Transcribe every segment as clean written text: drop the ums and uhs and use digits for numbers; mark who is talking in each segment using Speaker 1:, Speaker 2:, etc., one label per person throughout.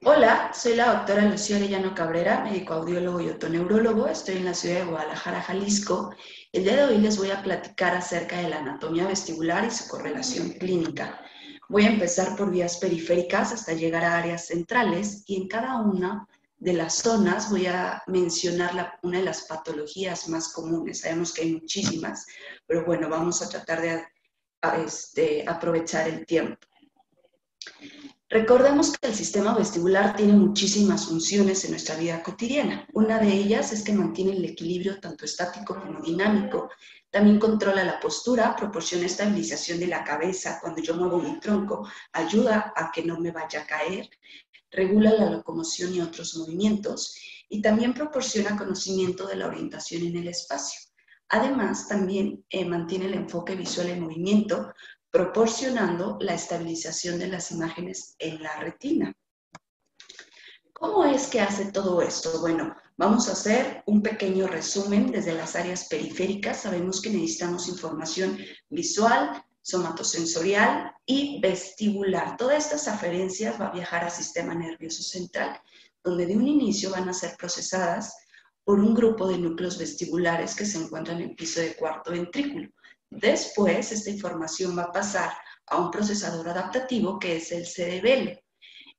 Speaker 1: Hola, soy la doctora Lucía Arellano Cabrera, médico audiólogo y otoneurólogo. Estoy en la ciudad de Guadalajara, Jalisco. El día de hoy les voy a platicar acerca de la anatomía vestibular y su correlación clínica. Voy a empezar por vías periféricas hasta llegar a áreas centrales y en cada una de las zonas voy a mencionar una de las patologías más comunes. Sabemos que hay muchísimas, pero bueno, vamos a tratar de aprovechar el tiempo. Recordemos que el sistema vestibular tiene muchísimas funciones en nuestra vida cotidiana. Una de ellas es que mantiene el equilibrio tanto estático como dinámico. También controla la postura, proporciona estabilización de la cabeza cuando yo muevo mi tronco, ayuda a que no me vaya a caer, regula la locomoción y otros movimientos y también proporciona conocimiento de la orientación en el espacio. Además, también mantiene el enfoque visual en movimiento, proporcionando la estabilización de las imágenes en la retina. ¿Cómo es que hace todo esto? Bueno, vamos a hacer un pequeño resumen desde las áreas periféricas. Sabemos que necesitamos información visual, somatosensorial y vestibular. Todas estas aferencias va a viajar al sistema nervioso central, donde de un inicio van a ser procesadas por un grupo de núcleos vestibulares que se encuentran en el piso de cuarto ventrículo. Después, esta información va a pasar a un procesador adaptativo que es el cerebelo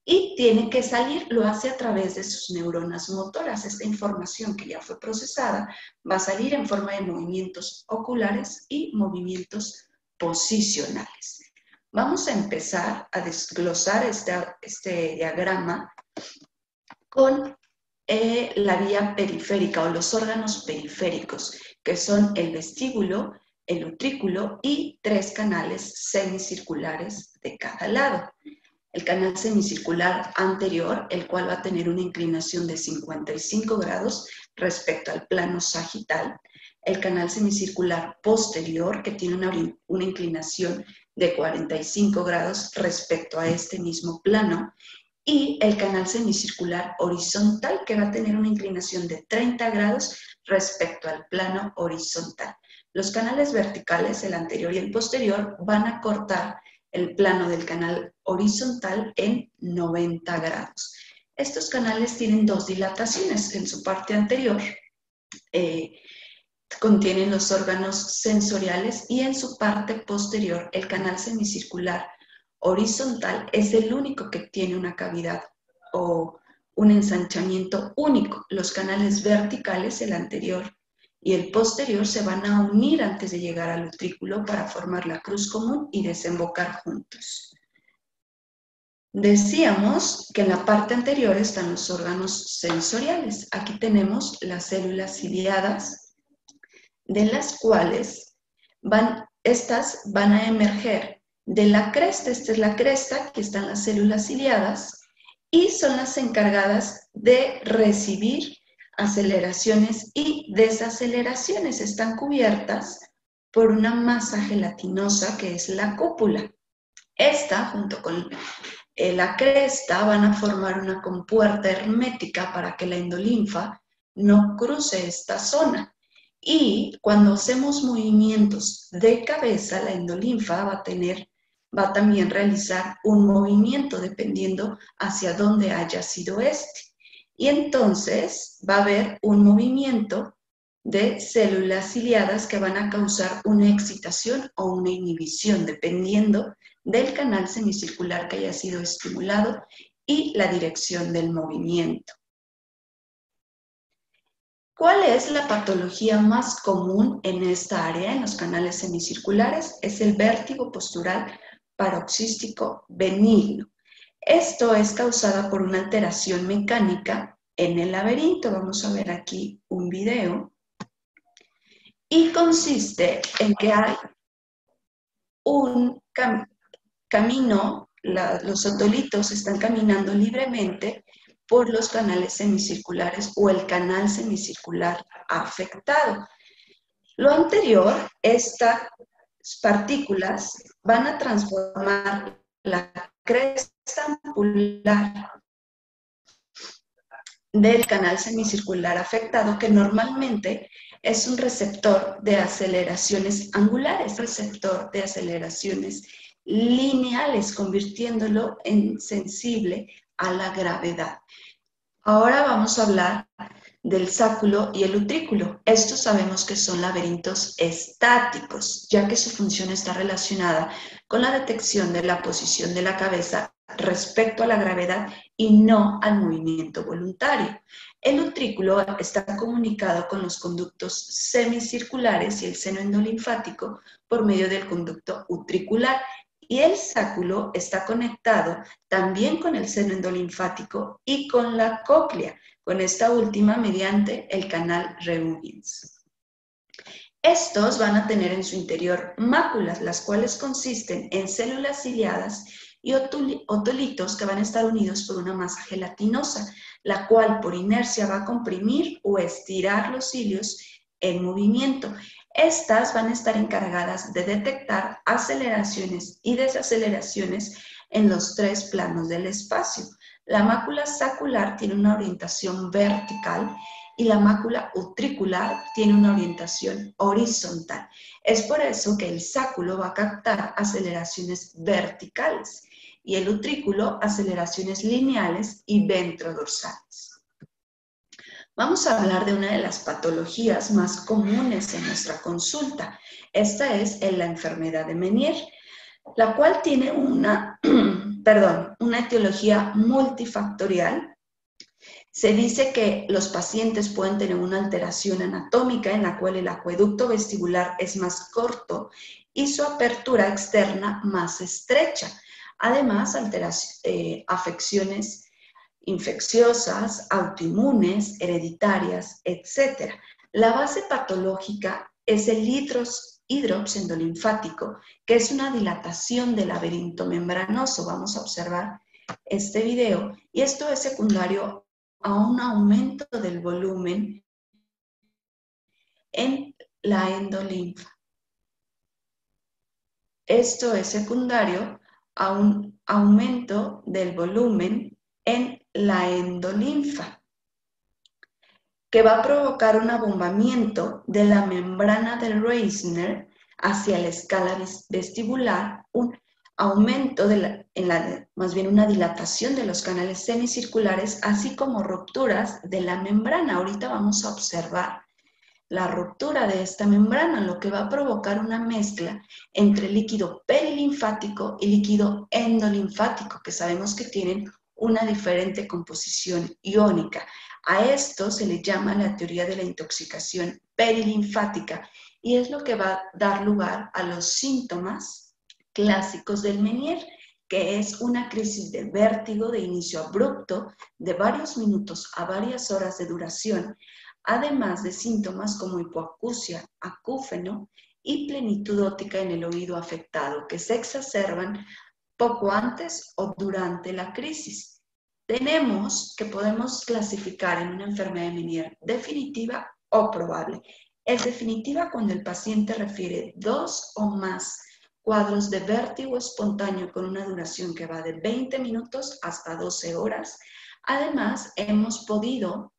Speaker 1: y tiene que salir, lo hace a través de sus neuronas motoras. Esta información que ya fue procesada va a salir en forma de movimientos oculares y movimientos posicionales. Vamos a empezar a desglosar este diagrama con la vía periférica o los órganos periféricos, que son el vestíbulo, el utrículo y 3 canales semicirculares de cada lado. El canal semicircular anterior, el cual va a tener una inclinación de 55 grados respecto al plano sagital. El canal semicircular posterior, que tiene una inclinación de 45 grados respecto a este mismo plano. Y el canal semicircular horizontal, que va a tener una inclinación de 30 grados respecto al plano horizontal. Los canales verticales, el anterior y el posterior, van a cortar el plano del canal horizontal en 90 grados. Estos canales tienen 2 dilataciones. En su parte anterior contienen los órganos sensoriales y en su parte posterior el canal semicircular horizontal es el único que tiene una cavidad o un ensanchamiento único. Los canales verticales, el anterior y el posterior, se van a unir antes de llegar al utrículo para formar la cruz común y desembocar juntos. Decíamos que en la parte anterior están los órganos sensoriales. Aquí tenemos las células ciliadas, de las cuales estas van a emerger de la cresta. Esta es la cresta, aquí están las células ciliadas, y son las encargadas de recibir aceleraciones y desaceleraciones. Están cubiertas por una masa gelatinosa que es la cúpula. Esta, junto con la cresta, van a formar una compuerta hermética para que la endolinfa no cruce esta zona. Y cuando hacemos movimientos de cabeza, la endolinfa va a también realizar un movimiento dependiendo hacia dónde haya sido este. Y entonces va a haber un movimiento de células ciliadas que van a causar una excitación o una inhibición, dependiendo del canal semicircular que haya sido estimulado y la dirección del movimiento. ¿Cuál es la patología más común en esta área, en los canales semicirculares? Es el vértigo postural paroxístico benigno. Esto es causada por una alteración mecánica en el laberinto. Vamos a ver aquí un video. Y consiste en que hay un camino, los otolitos están caminando libremente por los canales semicirculares o el canal semicircular afectado. Lo anterior, estas partículas van a transformar la cresta ampular del canal semicircular afectado, que normalmente es un receptor de aceleraciones angulares, receptor de aceleraciones lineales, convirtiéndolo en sensible a la gravedad. Ahora vamos a hablar del sáculo y el utrículo. Estos sabemos que son laberintos estáticos, ya que su función está relacionada con la detección de la posición de la cabeza respecto a la gravedad y no al movimiento voluntario. El utrículo está comunicado con los conductos semicirculares y el seno endolinfático por medio del conducto utricular, y el sáculo está conectado también con el seno endolinfático y con la cóclea, con esta última mediante el canal Reugens. Estos van a tener en su interior máculas, las cuales consisten en células ciliadas y otolitos que van a estar unidos por una masa gelatinosa, la cual por inercia va a comprimir o estirar los cilios en movimiento. Estas van a estar encargadas de detectar aceleraciones y desaceleraciones en los tres planos del espacio. La mácula sacular tiene una orientación vertical y la mácula utricular tiene una orientación horizontal. Es por eso que el sáculo va a captar aceleraciones verticales y el utrículo aceleraciones lineales y ventrodorsales. Vamos a hablar de una de las patologías más comunes en nuestra consulta. Esta es la enfermedad de Meniere, la cual tiene una etiología multifactorial. Se dice que los pacientes pueden tener una alteración anatómica en la cual el acueducto vestibular es más corto y su apertura externa más estrecha. Además, afecciones infecciosas, autoinmunes, hereditarias, etc. La base patológica es el hidrops endolinfático, que es una dilatación del laberinto membranoso. Vamos a observar este video, y esto es secundario a un aumento del volumen en la endolinfa. Esto es secundario a un aumento del volumen en la endolinfa, que va a provocar un abombamiento de la membrana de Reisner hacia la escala vestibular, un aumento más bien una dilatación de los canales semicirculares, así como rupturas de la membrana. Ahorita vamos a observar la ruptura de esta membrana, lo que va a provocar una mezcla entre líquido perilinfático y líquido endolinfático, que sabemos que tienen una diferente composición iónica. A esto se le llama la teoría de la intoxicación perilinfática, y es lo que va a dar lugar a los síntomas clásicos del Meniere, que es una crisis de vértigo de inicio abrupto de varios minutos a varias horas de duración, además de síntomas como hipoacusia, acúfeno y plenitud óptica en el oído afectado, que se exacerban poco antes o durante la crisis. Tenemos que podemos clasificar en una enfermedad de Meniere definitiva o probable. Es definitiva cuando el paciente refiere 2 o más cuadros de vértigo espontáneo con una duración que va de 20 minutos hasta 12 horas. Además, hemos podido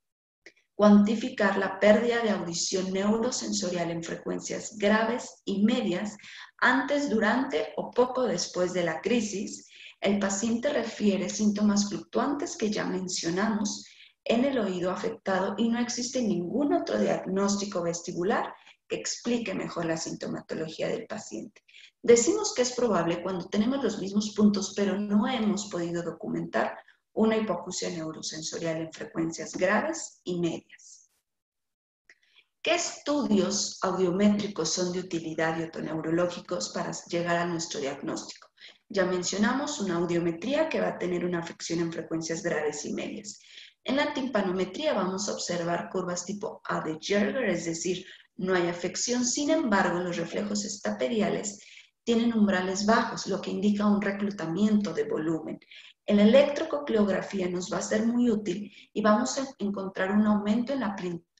Speaker 1: cuantificar la pérdida de audición neurosensorial en frecuencias graves y medias antes, durante o poco después de la crisis. El paciente refiere síntomas fluctuantes que ya mencionamos en el oído afectado, y no existe ningún otro diagnóstico vestibular que explique mejor la sintomatología del paciente. Decimos que es probable cuando tenemos los mismos puntos, pero no hemos podido documentar una hipoacusia neurosensorial en frecuencias graves y medias. ¿Qué estudios audiométricos son de utilidad y otoneurológicos para llegar a nuestro diagnóstico? Ya mencionamos una audiometría que va a tener una afección en frecuencias graves y medias. En la timpanometría vamos a observar curvas tipo A de Gerger, es decir, no hay afección. Sin embargo, los reflejos estapediales tienen umbrales bajos, lo que indica un reclutamiento de volumen. En la electrococleografía nos va a ser muy útil y vamos a encontrar un aumento en la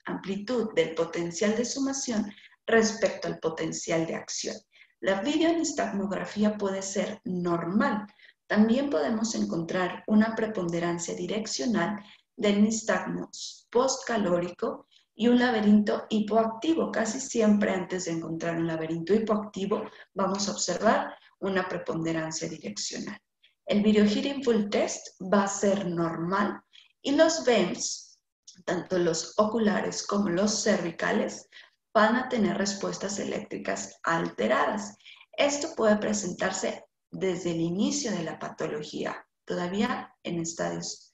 Speaker 1: amplitud del potencial de sumación respecto al potencial de acción. La videonistagmografía puede ser normal. También podemos encontrar una preponderancia direccional del nistagmo postcalórico y un laberinto hipoactivo. Casi siempre antes de encontrar un laberinto hipoactivo vamos a observar una preponderancia direccional. El Video Hearing Full Test va a ser normal y los VEMS, tanto los oculares como los cervicales, van a tener respuestas eléctricas alteradas. Esto puede presentarse desde el inicio de la patología, todavía en estadios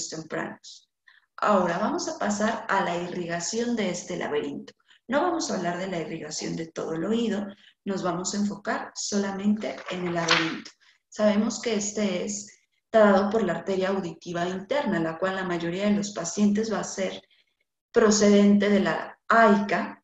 Speaker 1: tempranos. Ahora vamos a pasar a la irrigación de este laberinto. No vamos a hablar de la irrigación de todo el oído, nos vamos a enfocar solamente en el laberinto. Sabemos que este es dado por la arteria auditiva interna, la cual la mayoría de los pacientes va a ser procedente de la áica.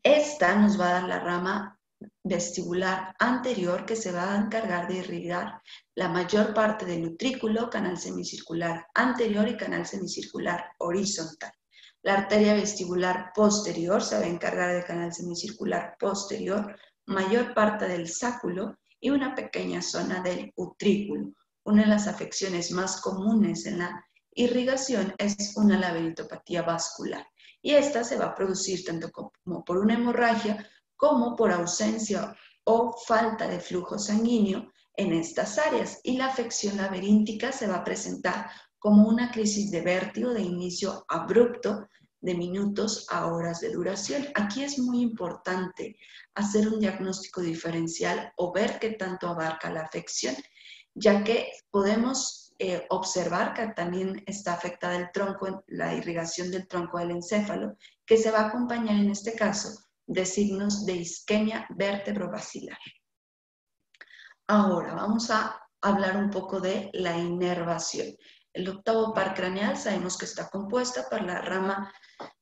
Speaker 1: Esta nos va a dar la rama vestibular anterior que se va a encargar de irrigar la mayor parte del utrículo, canal semicircular anterior y canal semicircular horizontal. La arteria vestibular posterior se va a encargar del canal semicircular posterior, mayor parte del sáculo y una pequeña zona del utrículo. Una de las afecciones más comunes en la irrigación es una laberintopatía vascular. Y esta se va a producir tanto como por una hemorragia como por ausencia o falta de flujo sanguíneo en estas áreas. Y la afección laberíntica se va a presentar como una crisis de vértigo de inicio abrupto de minutos a horas de duración. Aquí es muy importante hacer un diagnóstico diferencial o ver qué tanto abarca la afección, ya que podemos observar que también está afectada el tronco, la irrigación del tronco del encéfalo, que se va a acompañar en este caso de signos de isquemia vértebro-basilar. Ahora vamos a hablar un poco de la inervación. El octavo par craneal sabemos que está compuesta por la rama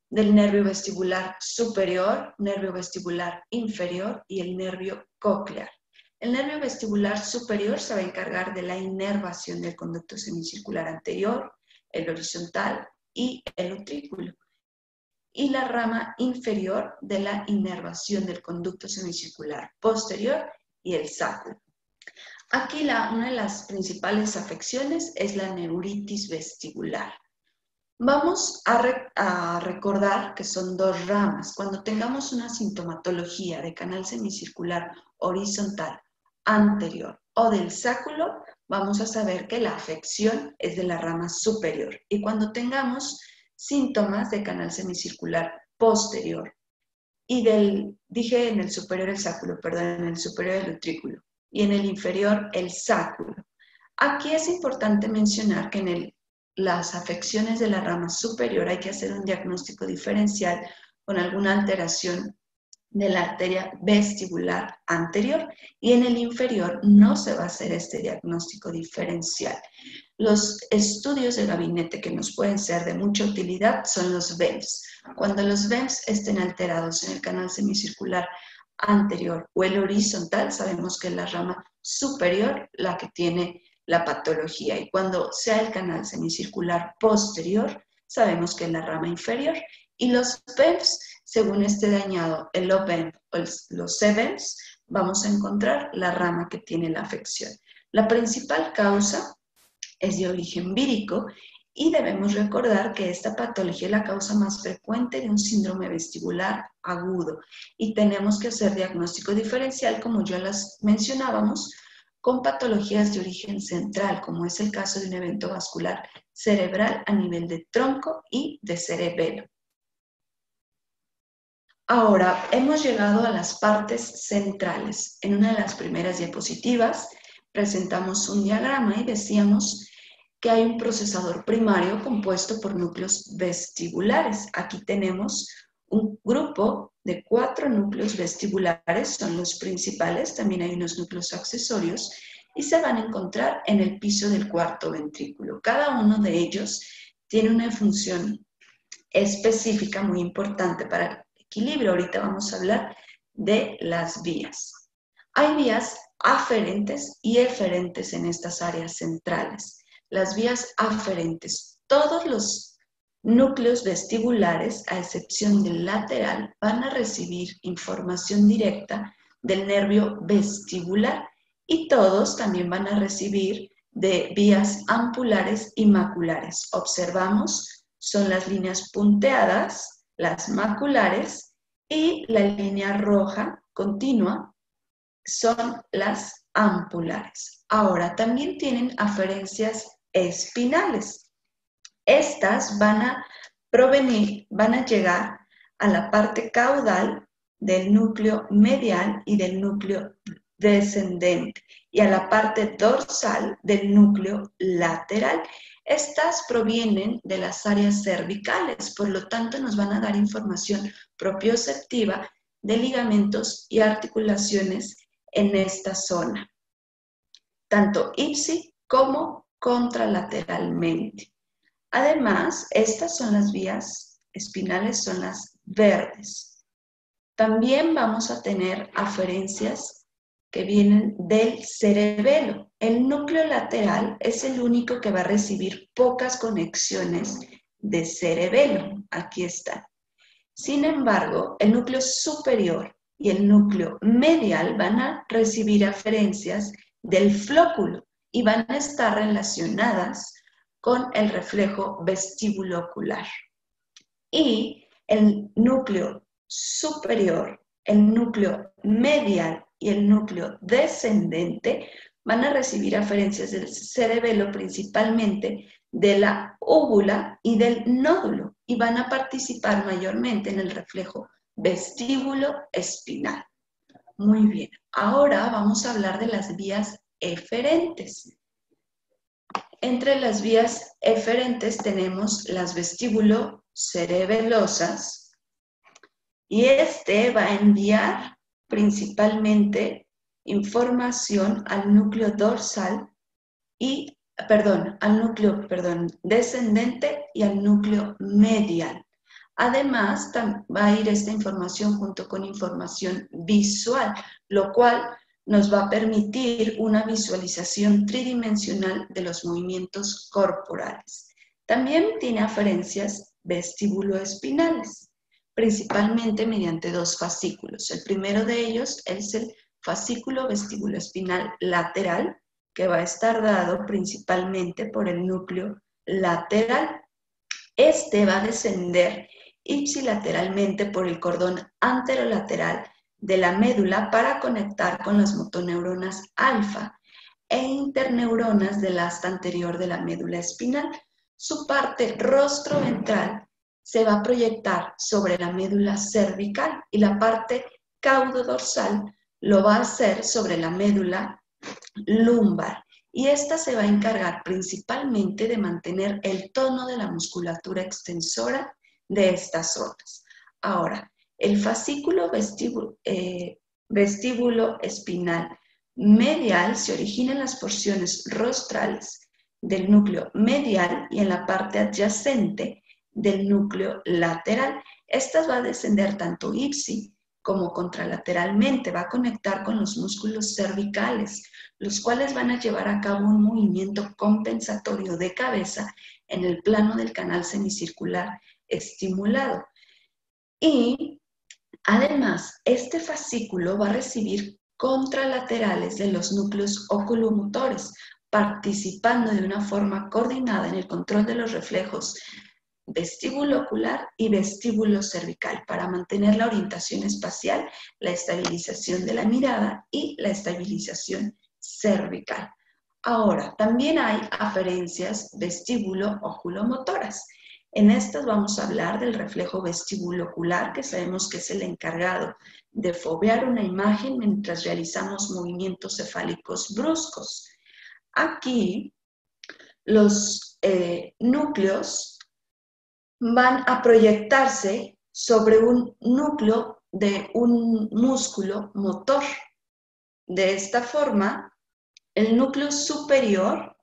Speaker 1: del nervio vestibular superior, nervio vestibular inferior y el nervio cóclear. El nervio vestibular superior se va a encargar de la inervación del conducto semicircular anterior, el horizontal y el utrículo. Y la rama inferior de la inervación del conducto semicircular posterior y el sáculo. Aquí una de las principales afecciones es la neuritis vestibular. Vamos a recordar que son dos ramas. Cuando tengamos una sintomatología de canal semicircular horizontal anterior o del sáculo, vamos a saber que la afección es de la rama superior. Y cuando tengamos síntomas de canal semicircular posterior y dije en el superior el sáculo, perdón, en el superior el utrículo y en el inferior el sáculo. Aquí es importante mencionar que en las afecciones de la rama superior hay que hacer un diagnóstico diferencial con alguna alteración de la arteria vestibular anterior y en el inferior no se va a hacer este diagnóstico diferencial. Los estudios de gabinete que nos pueden ser de mucha utilidad son los VEMS. Cuando los VEMS estén alterados en el canal semicircular anterior o el horizontal, sabemos que es la rama superior la que tiene la patología, y cuando sea el canal semicircular posterior, sabemos que es la rama inferior. Y los VEMS, según esté dañado el OVEM o los CVEMS, vamos a encontrar la rama que tiene la afección. La principal causa es de origen vírico y debemos recordar que esta patología es la causa más frecuente de un síndrome vestibular agudo y tenemos que hacer diagnóstico diferencial, como ya las mencionábamos, con patologías de origen central, como es el caso de un evento vascular cerebral a nivel de tronco y de cerebelo. Ahora, hemos llegado a las partes centrales. En una de las primeras diapositivas presentamos un diagrama y decíamos que hay un procesador primario compuesto por núcleos vestibulares. Aquí tenemos un grupo de 4 núcleos vestibulares, son los principales, también hay unos núcleos accesorios, y se van a encontrar en el piso del cuarto ventrículo. Cada uno de ellos tiene una función específica muy importante para el equilibrio. Ahorita vamos a hablar de las vías. Hay vías aferentes y eferentes en estas áreas centrales. Las vías aferentes, todos los núcleos vestibulares, a excepción del lateral, van a recibir información directa del nervio vestibular y todos también van a recibir de vías ampulares y maculares. Observamos, son las líneas punteadas, las maculares, y la línea roja continua son las ampulares. Ahora, también tienen aferencias espinales. Estas van a llegar a la parte caudal del núcleo medial y del núcleo descendente y a la parte dorsal del núcleo lateral. Estas provienen de las áreas cervicales, por lo tanto nos van a dar información propioceptiva de ligamentos y articulaciones en esta zona, tanto ipsi como contralateralmente. Además, estas son las vías espinales, son las verdes. También vamos a tener aferencias que vienen del cerebelo. El núcleo lateral es el único que va a recibir pocas conexiones de cerebelo. Aquí está. Sin embargo, el núcleo superior y el núcleo medial van a recibir aferencias del flóculo y van a estar relacionadas con el reflejo vestíbulo-ocular. Y el núcleo superior, el núcleo medial y el núcleo descendente van a recibir aferencias del cerebelo, principalmente de la úvula y del nódulo, y van a participar mayormente en el reflejo vestíbulo-espinal. Muy bien, ahora vamos a hablar de las vías eferentes. Entre las vías eferentes tenemos las vestíbulo-cerebelosas, y este va a enviar principalmente información al núcleo dorsal y, al núcleo descendente y al núcleo medial. Además, va a ir esta información junto con información visual, lo cual nos va a permitir una visualización tridimensional de los movimientos corporales. También tiene aferencias vestíbulo-espinales, principalmente mediante dos fascículos. El primero de ellos es el fascículo vestíbulo-espinal lateral, que va a estar dado principalmente por el núcleo lateral. Este va a descender ipsilateralmente por el cordón anterolateral de la médula para conectar con las motoneuronas alfa e interneuronas del asta anterior de la médula espinal. Su parte rostroventral se va a proyectar sobre la médula cervical y la parte caudodorsal lo va a hacer sobre la médula lumbar. Y esta se va a encargar principalmente de mantener el tono de la musculatura extensora de estas zonas. Ahora, el fascículo vestíbulo espinal medial se origina en las porciones rostrales del núcleo medial y en la parte adyacente del núcleo lateral. Estas va a descender tanto ipsi como contralateralmente, va a conectar con los músculos cervicales, los cuales van a llevar a cabo un movimiento compensatorio de cabeza en el plano del canal semicircular estimulado. Y además, este fascículo va a recibir contralaterales de los núcleos oculomotores, participando de una forma coordinada en el control de los reflejos vestíbulo ocular y vestíbulo cervical para mantener la orientación espacial, la estabilización de la mirada y la estabilización cervical. Ahora, también hay aferencias vestíbulo-oculomotoras. En estas vamos a hablar del reflejo vestíbulo ocular, que sabemos que es el encargado de fovear una imagen mientras realizamos movimientos cefálicos bruscos. Aquí, los núcleos van a proyectarse sobre un núcleo de un músculo motor. De esta forma, el núcleo superior,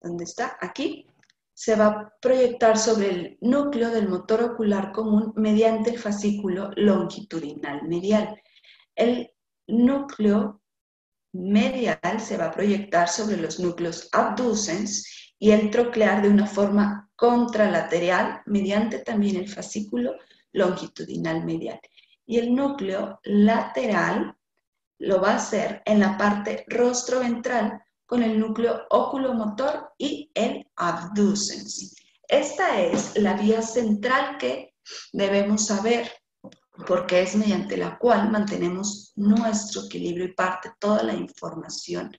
Speaker 1: ¿dónde está? Aquí, se va a proyectar sobre el núcleo del motor ocular común mediante el fascículo longitudinal medial. El núcleo medial se va a proyectar sobre los núcleos abducens y el troclear de una forma contralateral mediante también el fascículo longitudinal medial. Y el núcleo lateral lo va a hacer en la parte rostroventral con el núcleo oculomotor y el abducens. Esta es la vía central que debemos saber porque es mediante la cual mantenemos nuestro equilibrio y parte toda la información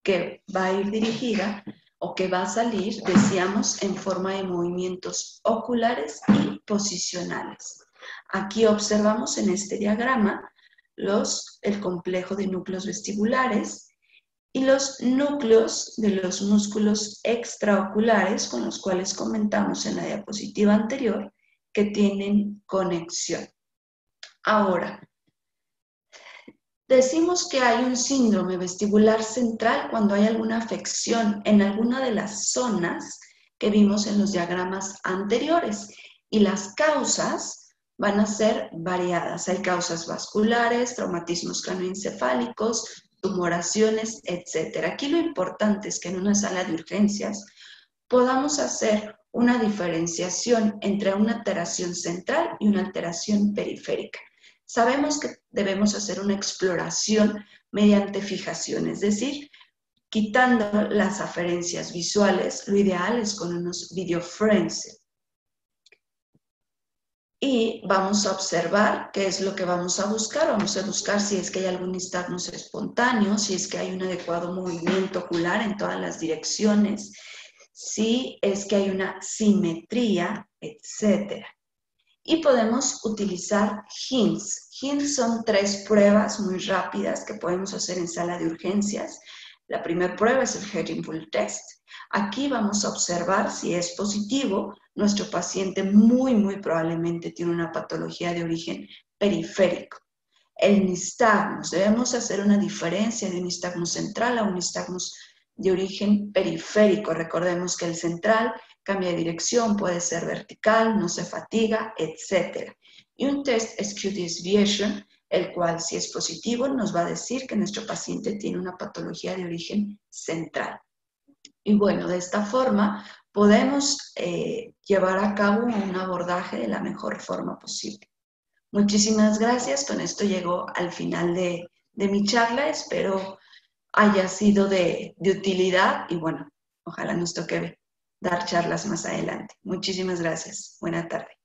Speaker 1: que va a ir dirigida o que va a salir, decíamos, en forma de movimientos oculares y posicionales. Aquí observamos en este diagrama el complejo de núcleos vestibulares y los núcleos de los músculos extraoculares con los cuales comentamos en la diapositiva anterior que tienen conexión. Ahora, decimos que hay un síndrome vestibular central cuando hay alguna afección en alguna de las zonas que vimos en los diagramas anteriores y las causas van a ser variadas. Hay causas vasculares, traumatismos craneoencefálicos, tumoraciones, etc. Aquí lo importante es que en una sala de urgencias podamos hacer una diferenciación entre una alteración central y una alteración periférica. Sabemos que debemos hacer una exploración mediante fijación, es decir, quitando las aferencias visuales, lo ideal es con unos videoframes. Y vamos a observar qué es lo que vamos a buscar. Vamos a buscar si es que hay algún nistagmus espontáneo, si es que hay un adecuado movimiento ocular en todas las direcciones, si es que hay una simetría, etc. Y podemos utilizar HINS. HINS son 3 pruebas muy rápidas que podemos hacer en sala de urgencias. La primera prueba es el Herring-Bull Test. Aquí vamos a observar si es positivo. Nuestro paciente muy probablemente tiene una patología de origen periférico. El nistagmus, debemos hacer una diferencia de un nistagmus central a un nistagmus de origen periférico. Recordemos que el central cambia de dirección, puede ser vertical, no se fatiga, etc. Y un test es Q-Desviation, el cual, si es positivo, nos va a decir que nuestro paciente tiene una patología de origen central. Y bueno, de esta forma podemos llevar a cabo un abordaje de la mejor forma posible. Muchísimas gracias, con esto llego al final de mi charla, espero haya sido de utilidad y bueno, ojalá nos toque dar charlas más adelante. Muchísimas gracias, buena tarde.